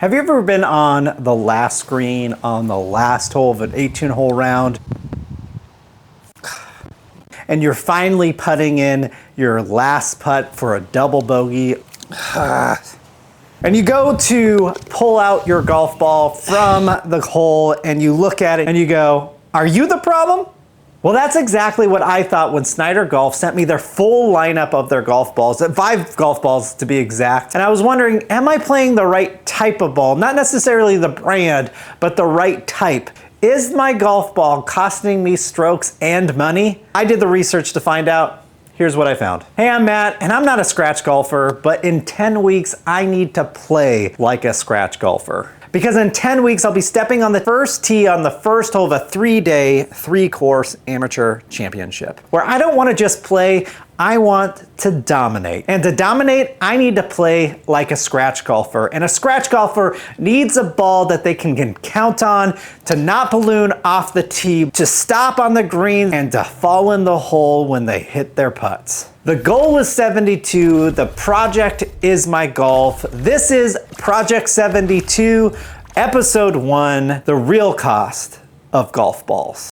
Have you ever been on the last green on the last hole of an 18-hole round? And you're finally putting in your last putt for a double bogey. And you go to pull out your golf ball from the hole and you look at it and you go, are you the problem? Well, that's exactly what I thought when Snyder Golf sent me their full lineup of their golf balls, 5 golf balls to be exact. And I was wondering, am I playing the right type of ball? Not necessarily the brand, but the right type. Is my golf ball costing me strokes and money? I did the research to find out. Here's what I found. Hey, I'm Matt, and I'm not a scratch golfer, but in 10 weeks, I need to play like a scratch golfer. Because in 10 weeks, I'll be stepping on the first tee on the first hole of a 3-day, 3-course amateur championship, where I don't want to just play, I want to dominate. And to dominate, I need to play like a scratch golfer. And a scratch golfer needs a ball that they can count on to not balloon off the tee, to stop on the green, and to fall in the hole when they hit their putts. The goal is 72, the project is my golf. This is Project 72, Episode 1, the real cost of golf balls.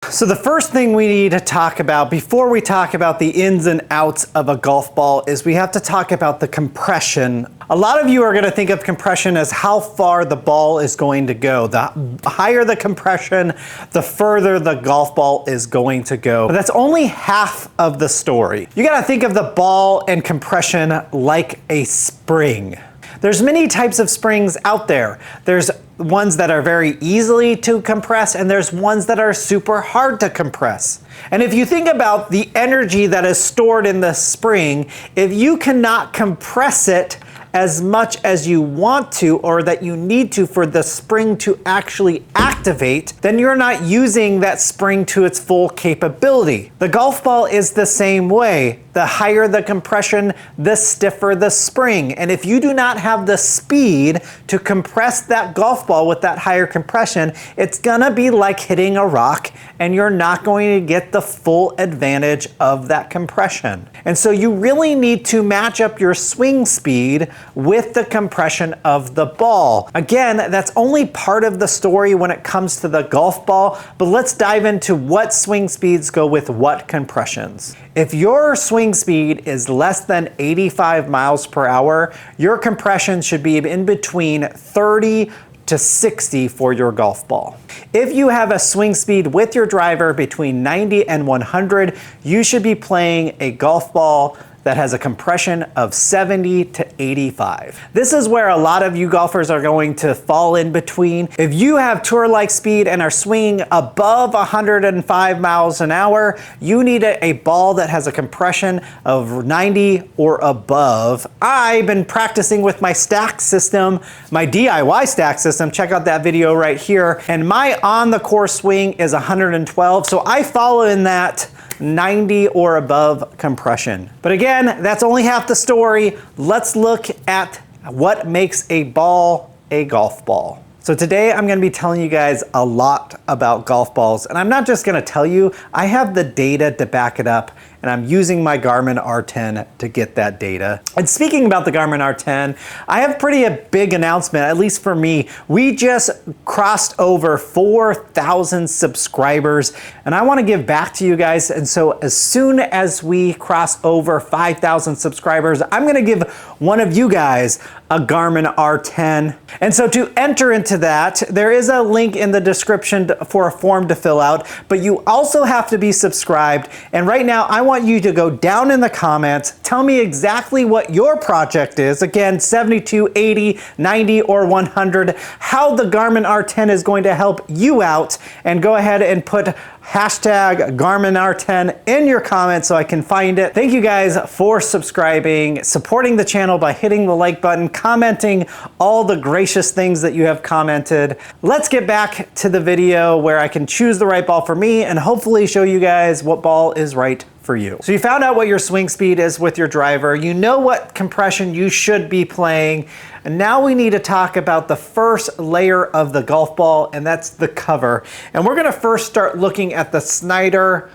So the first thing we need to talk about before we talk about the ins and outs of a golf ball is we have to talk about the compression. A lot of you are going to think of compression as how far the ball is going to go. The higher the compression, the further the golf ball is going to go. But that's only half of the story. You got to think of the ball and compression like a spring. There's many types of springs out there. There's ones that are very easily to compress, and there's ones that are super hard to compress. And if you think about the energy that is stored in the spring, if you cannot compress it as much as you want to or that you need to for the spring to actually activate, then you're not using that spring to its full capability. The golf ball is the same way. The higher the compression, the stiffer the spring. And if you do not have the speed to compress that golf ball with that higher compression, it's gonna be like hitting a rock and you're not going to get the full advantage of that compression. And so you really need to match up your swing speed with the compression of the ball. Again, that's only part of the story when it comes to the golf ball, but let's dive into what swing speeds go with what compressions. If your swing speed is less than 85 miles per hour, your compression should be in between 30 to 60 for your golf ball. If you have a swing speed with your driver between 90 and 100, you should be playing a golf ball that has a compression of 70 to 85. This is where a lot of you golfers are going to fall in between. If you have tour-like speed and are swinging above 105 miles an hour, you need a ball that has a compression of 90 or above. I've been practicing with my stack system, my DIY stack system. Check out that video right here. And my on-the-course swing is 112, so I follow in that 90 or above compression. But again, that's only half the story. Let's look at what makes a ball a golf ball. So today I'm gonna be telling you guys a lot about golf balls, and I'm not just gonna tell you, I have the data to back it up, and I'm using my Garmin R10 to get that data. And speaking about the Garmin R10, I have a big announcement, at least for me. We just crossed over 4,000 subscribers, and I wanna give back to you guys. And so as soon as we cross over 5,000 subscribers, I'm gonna give one of you guys a Garmin R10. And so to enter into that, there is a link in the description for a form to fill out, but you also have to be subscribed. And right now, I want you to go down in the comments, tell me exactly what your project is. Again, 72, 80, 90, or 100, how the Garmin R10 is going to help you out, and go ahead and put hashtag Garmin R10 in your comments so I can find it. Thank you guys for subscribing, supporting the channel by hitting the like button, commenting all the gracious things that you have commented. Let's get back to the video where I can choose the right ball for me and hopefully show you guys what ball is right for you. So you found out what your swing speed is with your driver. You know what compression you should be playing. And now we need to talk about the first layer of the golf ball, and that's the cover. And we're gonna first start looking at the Snyder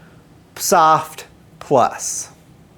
Soft Plus.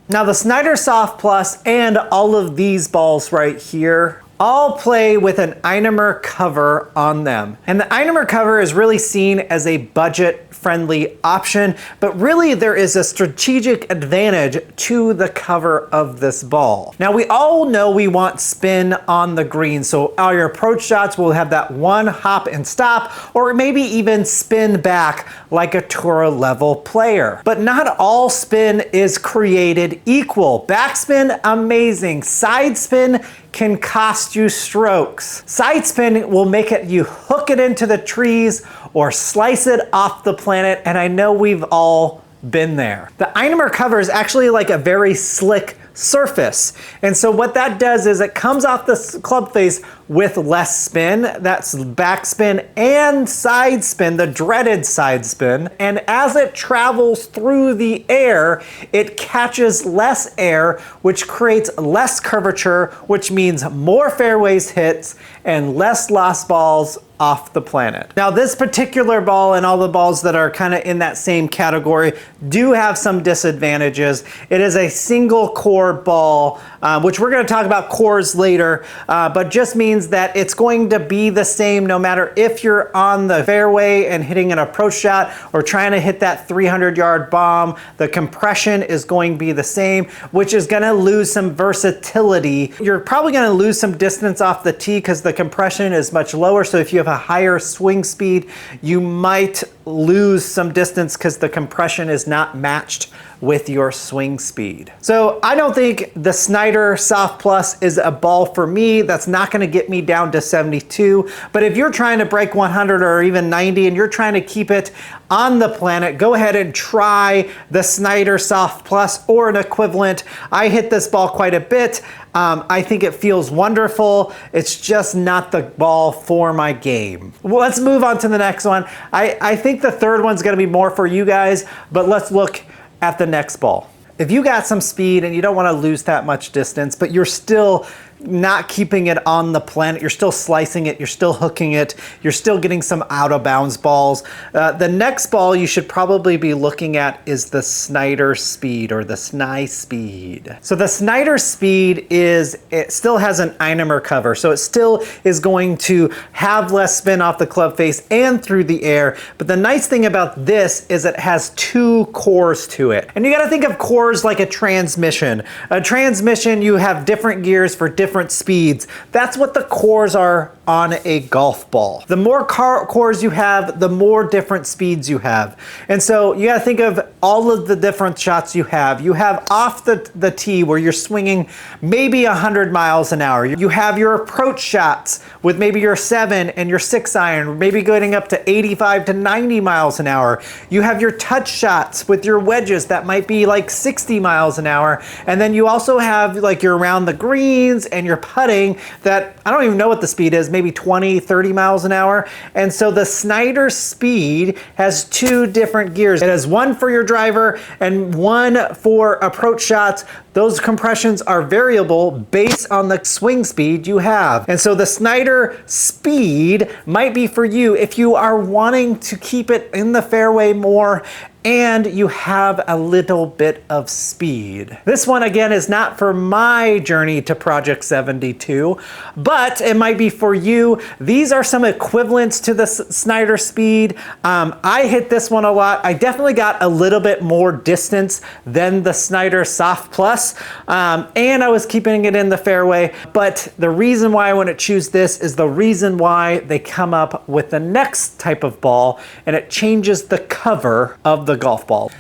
Now the Snyder Soft Plus and all of these balls right here all play with an Einemer cover on them. And the Einemer cover is really seen as a budget-friendly option, but really there is a strategic advantage to the cover of this ball. Now we all know we want spin on the green, so all your approach shots will have that one hop and stop, or maybe even spin back like a tour level player. But not all spin is created equal. Backspin, amazing. Side spin can cost you strokes. Side spin will make it you hook it into the trees or slice it off the planet, and I know we've all been there. The Einemer cover is actually like a very slick surface. And so what that does is it comes off the club face with less spin. That's backspin and side spin, the dreaded side spin. And as it travels through the air, it catches less air, which creates less curvature, which means more fairways hits and less lost balls off the planet. Now this particular ball and all the balls that are kind of in that same category do have some disadvantages. It is a single core ball, which we're going to talk about cores later, but just means that it's going to be the same no matter if you're on the fairway and hitting an approach shot or trying to hit that 300-yard bomb. The compression is going to be the same, which is going to lose some versatility. You're probably going to lose some distance off the tee because the compression is much lower. So if you have a higher swing speed, you might lose some distance because the compression is not matched with your swing speed. So I don't think the Snyder Soft Plus is a ball for me. That's not going to get me down to 72. But if you're trying to break 100 or even 90 and you're trying to keep it on the planet, go ahead and try the Snyder Soft Plus or an equivalent. I hit this ball quite a bit. I think it feels wonderful. It's just not the ball for my game. Well, let's move on to the next one. I think the third one's going to be more for you guys, but let's look at the next ball. If you got some speed and you don't want to lose that much distance, but you're still not keeping it on the planet, you're still slicing it, you're still hooking it, you're still getting some out of bounds balls. The next ball you should probably be looking at is the Snyder Speed or the Sny Speed. So the Snyder Speed it still has an Einemer cover, so it still is going to have less spin off the club face and through the air. But the nice thing about this is it has two cores to it. And you got to think of cores like a transmission. A transmission, you have different gears for different speeds. That's what the cores are on a golf ball. The more cores you have, the more different speeds you have. And so you gotta think of all of the different shots you have. You have off the tee where you're swinging maybe 100 miles an hour. You have your approach shots with maybe your 7 and your 6 iron, maybe going up to 85 to 90 miles an hour. You have your touch shots with your wedges that might be like 60 miles an hour. And then you also have like your around the greens and your putting that I don't even know what the speed is, maybe 20, 30 miles an hour. And so the Snyder Speed has two different gears. It has one for your driver and one for approach shots. Those compressions are variable based on the swing speed you have. And so the Snyder Speed might be for you if you are wanting to keep it in the fairway more and you have a little bit of speed. This one again is not for my journey to Project 72, but it might be for you. These are some equivalents to the Snyder Speed. I hit this one a lot. I definitely got a little bit more distance than the Snyder Soft Plus, and I was keeping it in the fairway. But the reason why I want to choose this is the reason why they come up with the next type of ball, and it changes the cover of the golf ball.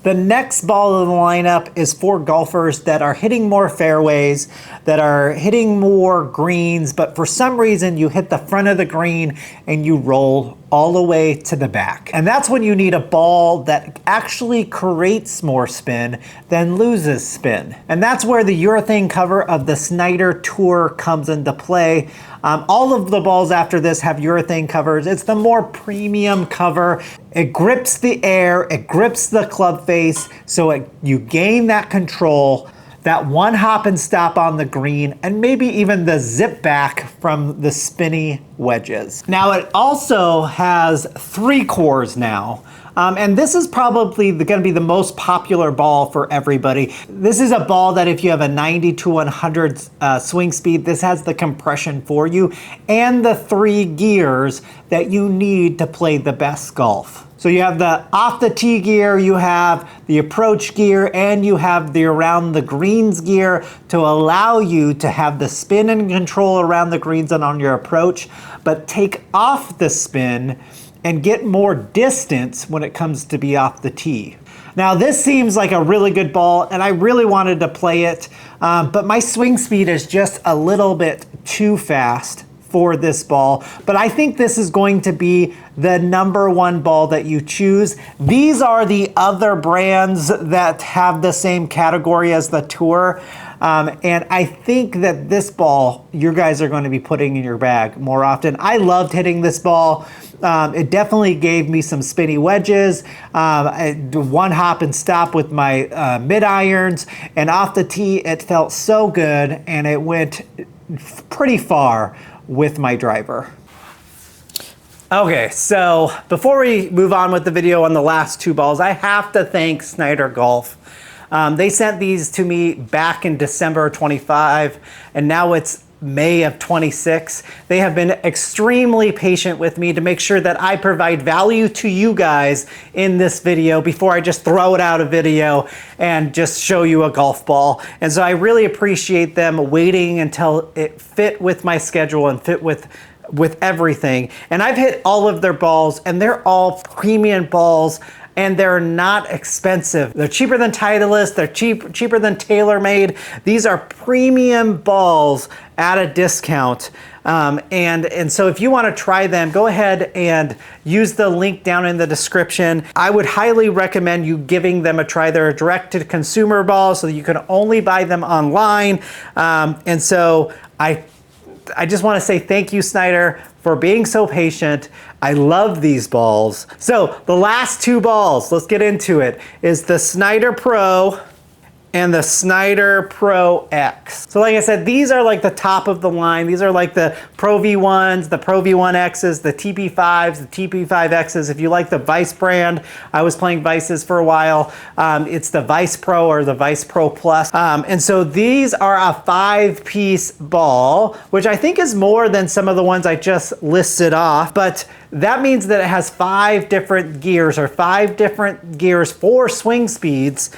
The next ball in the lineup is for golfers that are hitting more fairways, that are hitting more greens, but for some reason you hit the front of the green and you roll all the way to the back. And that's when you need a ball that actually creates more spin than loses spin. And that's where the urethane cover of the Snyder Tour comes into play. All of the balls after this have urethane covers. It's the more premium cover. It grips the air, it grips the club face, so you gain that control, that one hop and stop on the green, and maybe even the zip back from the spinny wedges. Now it also has 3 cores now. And this is probably going to be the most popular ball for everybody. This is a ball that if you have a 90 to 100 swing speed, this has the compression for you and the 3 gears that you need to play the best golf. So you have the off the tee gear, you have the approach gear, and you have the around the greens gear to allow you to have the spin and control around the greens and on your approach, but take off the spin and get more distance when it comes to be off the tee. Now this seems like a really good ball and I really wanted to play it, but my swing speed is just a little bit too fast for this ball, but I think this is going to be the #1 ball that you choose. These are the other brands that have the same category as the Tour. And I think that this ball, you guys are going to be putting in your bag more often. I loved hitting this ball. It definitely gave me some spinny wedges, one hop and stop with my mid irons, and off the tee, it felt so good and it went pretty far with my driver. Okay, so before we move on with the video on the last 2 balls, I have to thank Snyder Golf. They sent these to me back in December 25, and now it's May of 26. They have been extremely patient with me to make sure that I provide value to you guys in this video before I just throw it out a video and just show you a golf ball. And so I really appreciate them waiting until it fit with my schedule and fit with everything. And I've hit all of their balls and they're all premium balls. And they're not expensive. They're cheaper than Titleist, they're cheaper than TaylorMade. These are premium balls at a discount. And so if you wanna try them, go ahead and use the link down in the description. I would highly recommend you giving them a try. They're a direct-to-consumer ball, so you can only buy them online. And so I just wanna say thank you, Snyder, for being so patient. I love these balls. So the last 2 balls, let's get into it, is the Snyder Pro and the Snyder Pro X. So like I said, these are like the top of the line. These are like the Pro V1s, the Pro V1Xs, the TP5s, the TP5Xs. If you like the Vice brand, I was playing Vices for a while. It's the Vice Pro or the Vice Pro Plus. And so these are a 5-piece ball, which I think is more than some of the ones I just listed off, but that means that it has 5 different gears, or 5 different gears for swing speeds.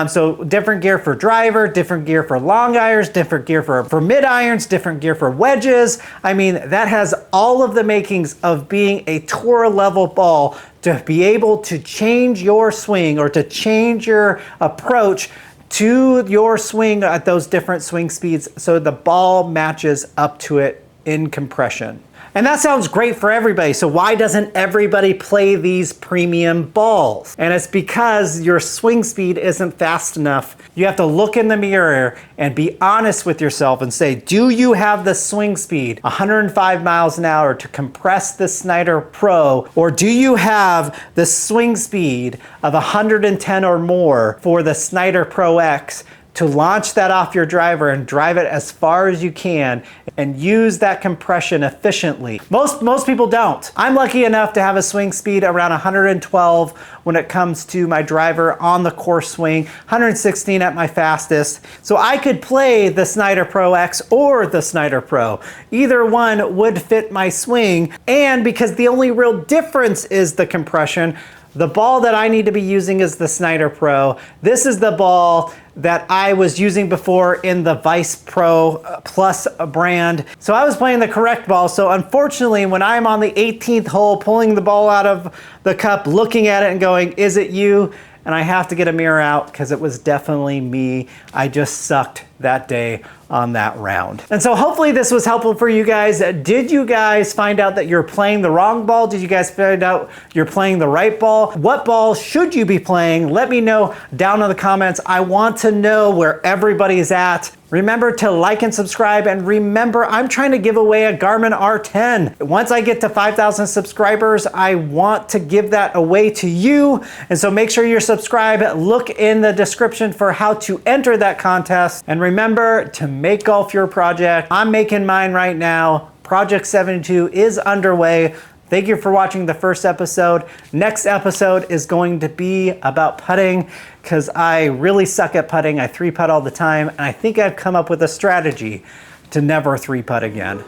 So different gear for driver, different gear for long irons, different gear for mid irons, different gear for wedges. I mean, that has all of the makings of being a tour level ball to be able to change your swing or to change your approach to your swing at those different swing speeds so the ball matches up to it in compression. And that sounds great for everybody, so why doesn't everybody play these premium balls? And it's because your swing speed isn't fast enough. You have to look in the mirror and be honest with yourself and say, do you have the swing speed, 105 miles an hour, to compress the Snyder Pro, or do you have the swing speed of 110 or more for the Snyder Pro X to launch that off your driver and drive it as far as you can and use that compression efficiently? Most people don't. I'm lucky enough to have a swing speed around 112 when it comes to my driver on the course swing, 116 at my fastest. So I could play the Snyder Pro X or the Snyder Pro. Either one would fit my swing, and because the only real difference is the compression, the ball that I need to be using is the Snyder Pro. This is the ball that I was using before in the Vice Pro Plus brand. So I was playing the correct ball. So unfortunately, when I'm on the 18th hole, pulling the ball out of the cup, looking at it and going, is it you? And I have to get a mirror out because it was definitely me. I just sucked that day on that round. And so hopefully this was helpful for you guys. Did you guys find out that you're playing the wrong ball? Did you guys find out you're playing the right ball? What ball should you be playing? Let me know down in the comments. I want to know where everybody's at. Remember to like and subscribe, and remember, I'm trying to give away a Garmin R10. Once I get to 5,000 subscribers, I want to give that away to you. And so make sure you're subscribed. Look in the description for how to enter that contest. And remember to make golf your project. I'm making mine right now. Project 72 is underway. Thank you for watching the first episode. Next episode is going to be about putting because I really suck at putting. I 3-putt all the time, and I think I've come up with a strategy to never 3-putt again.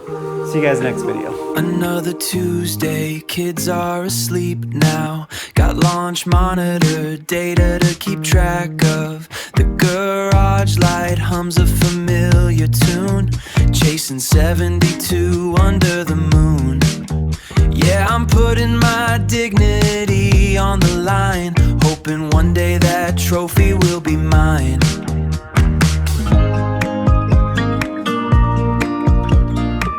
See you guys next video. Another Tuesday, kids are asleep now. Got launch monitor data to keep track of. The garage light hums a familiar tune, chasing 72 under the moon. Yeah, I'm putting my dignity on the line, hoping one day that trophy will be mine.